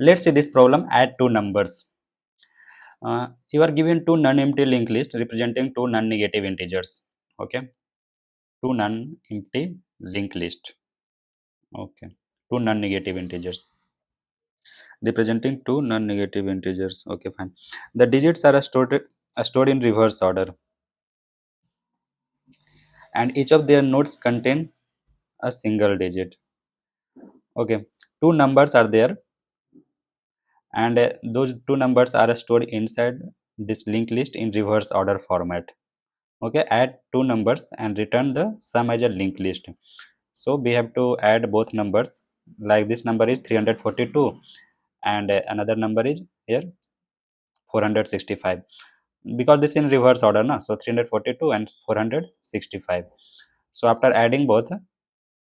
Let's see this problem. Add two numbers. You are given two non-empty linked list representing two non-negative integers. Okay, two non-empty linked list. Okay, two non-negative integers representing two non-negative integers. Okay, fine. The digits are stored in reverse order, and each of their nodes contain a single digit. Okay, two numbers are there, and those two numbers are stored inside this linked list in reverse order format. Okay, add two numbers and return the sum as a linked list. So we have to add both numbers. Like this number is 342 and another number is here 465, because this is in reverse order na, so 342 and 465. So after adding both,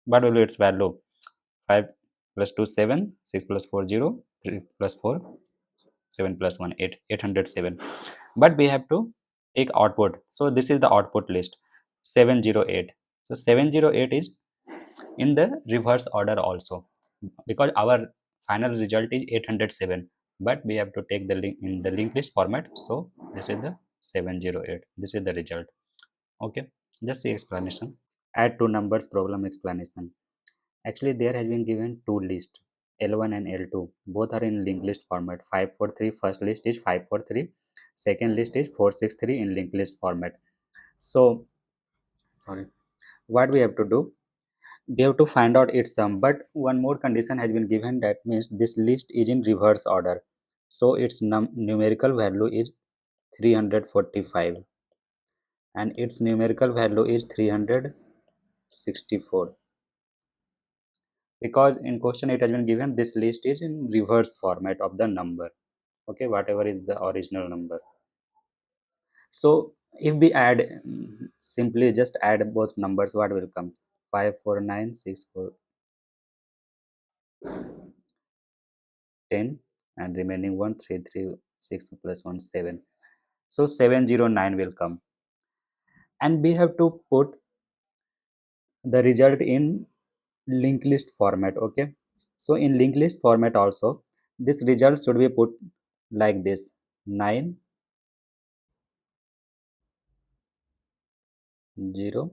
what will be its value? 5 plus 2 7, 6 plus 4 0, 3 plus 4 7 plus 1 8, 807. But we have to take output, so this is the output list 708. So 708 is in the reverse order also, because our final result is 807, but we have to take the link in the linked list format. So this is the 708, this is the result. Okay, just the explanation. Add two numbers problem explanation. Actually there has been given two lists, L1 and L2, both are in linked list format. 543 first list is 543, second list is 463 in linked list format. So sorry, what we have to do, we have to find out its sum, but one more condition has been given, that means this list is in reverse order, so its numerical value is 345 and its numerical value is 364, because in question it has been given this list is in reverse format of the number. Okay, whatever is the original number. So if we add, simply just add both numbers, what will come? 54964 10 and remaining 1 336 plus 1 7. So 709 will come, and we have to put the result in linked list format. Okay, so in linked list format also this result should be put like this: 9 0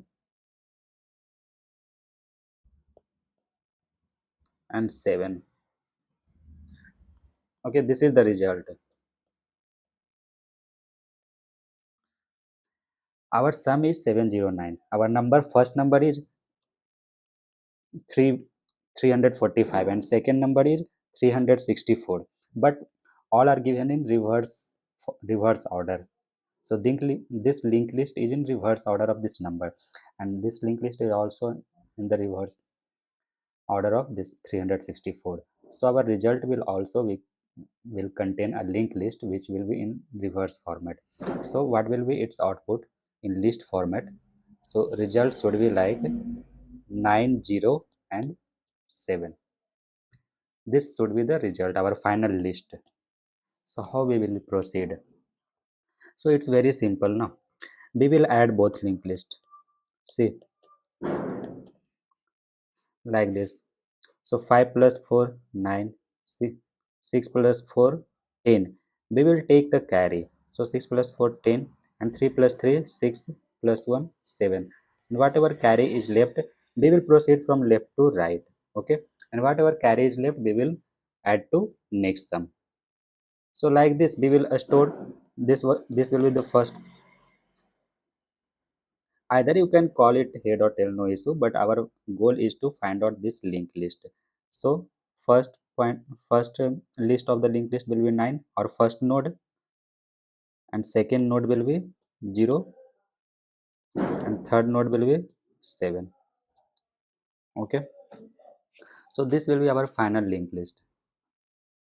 and 7. Okay, this is the result. Our sum is 709. Our number, first number is 3 345 and second number is 364, but all are given in reverse order. So this linked list is in reverse order of this number, and this linked list is also in the reverse order of this 364. So our result will also will contain a linked list which will be in reverse format. So what will be its output in list format? So result should be like 9 0 and 7. This should be the result, our final list. So how we will proceed? So it's very simple now. We will add both linked list. See, like this. So 5 plus 4 9, 6, 6 plus 4 10. We will take the carry. So 6 plus 4 10 and 3 plus 3 6 plus 1 7. And whatever carry is left, we will proceed from left to right. Okay, and whatever carry is left, we will add to next sum. So like this we will store this will be the first. Either you can call it head or tail, no issue, but our goal is to find out this linked list. So first list of the linked list will be 9, our first node, and second node will be 0, and third node will be 7. Okay, so this will be our final linked list.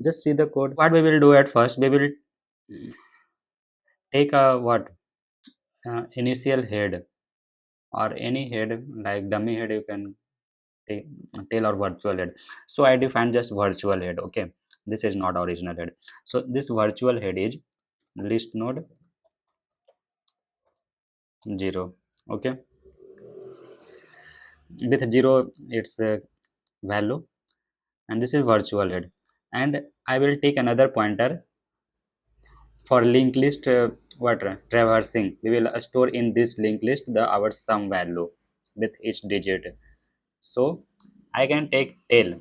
Just see the code. What we will do at first, we will take a initial head or any head, like dummy head you can take, tail or virtual head. So I define just virtual head. Okay, this is not original head. So this virtual head is list node 0. Okay, with 0 its value, and this is virtual head. and I will take another pointer for linked list. What traversing, we will store in this linked list the our sum value with each digit. So I can take tail.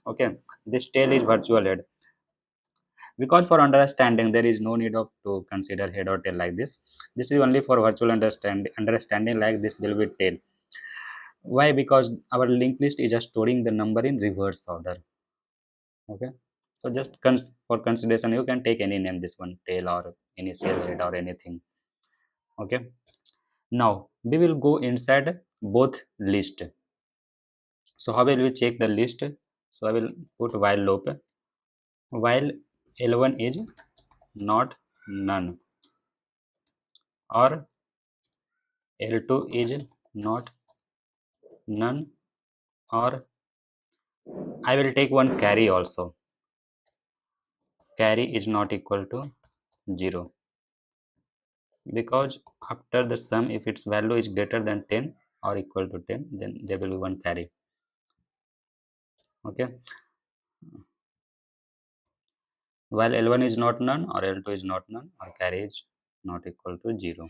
Okay, this tail is virtual head, because for understanding there is no need of to consider head or tail like this. This is only for virtual understanding, like this will be tail. Why? Because our linked list is just storing the number in reverse order. Okay, so just for consideration you can take any name, this one tail or initial head or anything. Okay, now we will go inside both list. So how will we check the list? So I will put while loop, while L1 is not none, or L2 is not none, or I will take one carry also. Carry is not equal to 0, because after the sum, if its value is greater than 10 or equal to 10, then there will be one carry. Okay, while L1 is not none or L2 is not none, or carry is not equal to 0.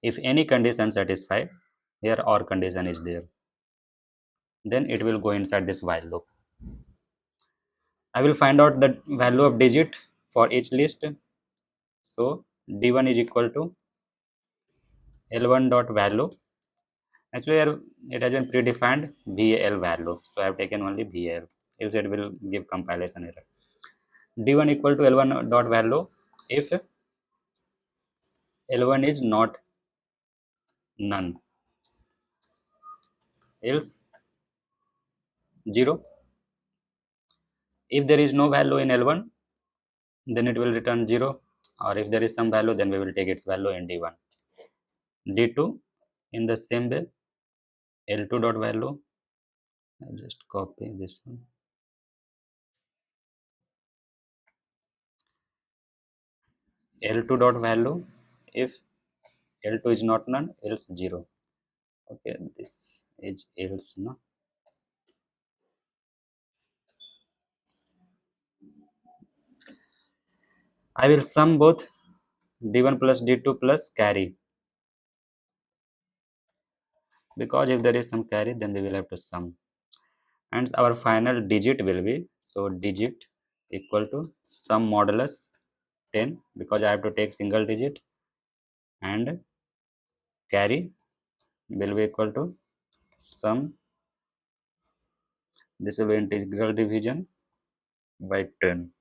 If any condition satisfied, here or condition is there, then it will go inside this while loop. I will find out the value of digit for each list. So D1 is equal to L1 dot value. Actually here it has been predefined VAL value, so I have taken only VAL, else it will give compilation error. D1 equal to L1 dot value if L1 is not none, else 0. If there is no value in L1, then it will return 0, or if there is some value, then we will take its value in D1. D2 in the same way, L2 dot value, I just copy this one. L2 dot value if L2 is not none, else 0. Okay, this is else no. I will sum both D1 plus D2 plus carry, because if there is some carry, then we will have to sum, and our final digit will be, so digit equal to sum modulus 10, because I have to take single digit, and carry will be equal to sum, this will be integral division by 10.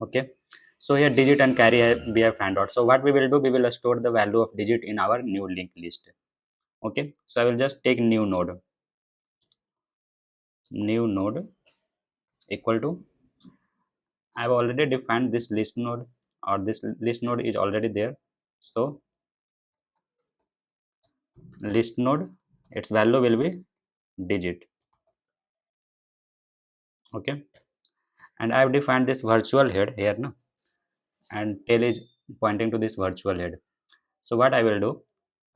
Okay, so here digit and carry we have found out. So what we will do, we will store the value of digit in our new linked list. Okay, so I will just take new node equal to, I have already defined this list node, or this list node is already there. So list node, its value will be digit. Okay, and I have defined this virtual head here now, and tail is pointing to this virtual head. So what I will do,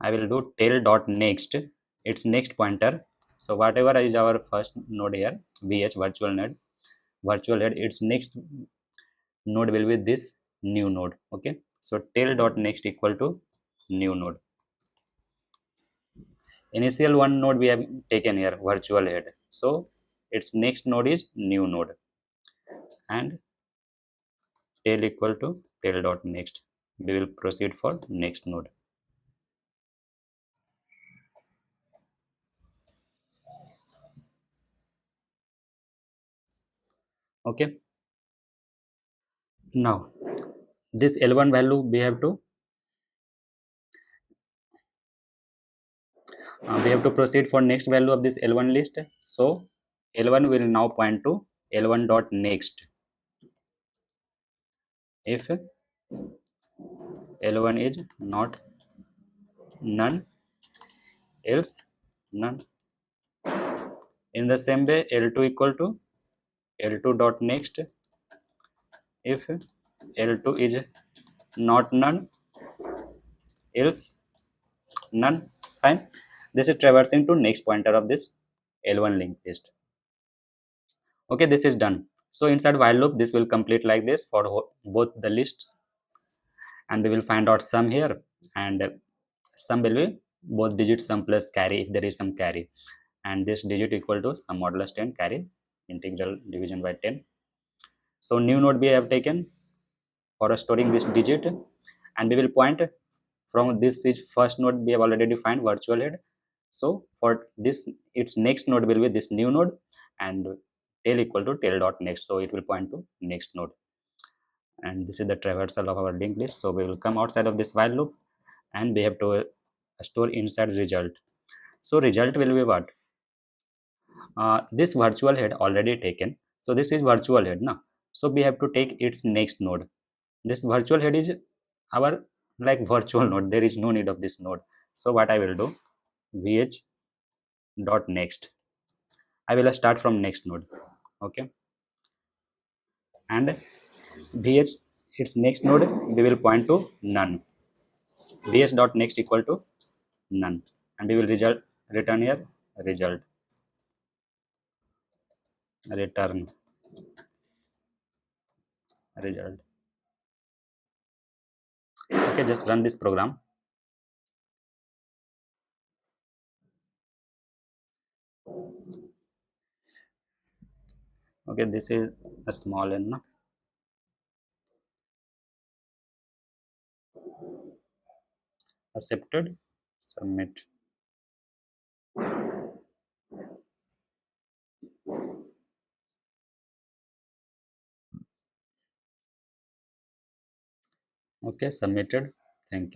I will do tail dot next, its next pointer. So whatever is our first node here, VH virtual head, its next node will be this new node. Okay, so tail dot next equal to new node. Initial one node we have taken here, virtual head, so its next node is new node, and tail equal to tail dot next. We will proceed for next node. Okay, now this L1 value we have to proceed for next value of this L1 list. So L1 will now point to L1 dot next if L1 is not none, else none. In the same way, L2 equal to L2 dot next if L2 is not none, else none. Fine. This is traversing to next pointer of this L1 linked list. Okay, this is done. So inside while loop, this will complete like this for both the lists, and we will find out sum here, and sum will be both digits sum plus carry if there is some carry, and this digit equal to sum modulus 10 carry integral division by 10. So new node we have taken for storing this digit, and we will point from this is first node we have already defined virtual head. So for this its next node will be this new node, and tail equal to tail dot next, so it will point to next node. And this is the traversal of our linked list. So we will come outside of this while loop, and we have to store inside result. So result will be what, this virtual head already taken, so this is virtual head now, so we have to take its next node. This virtual head is our like virtual node, there is no need of this node. So what I will do, vh dot next, I will start from next node. Okay, and vh its next node we will point to none, vh dot next equal to none, and we will result return here result return result. Okay, just run this program. Okay, this is a small n, no? Accepted, submit. Okay, submitted. Thank you.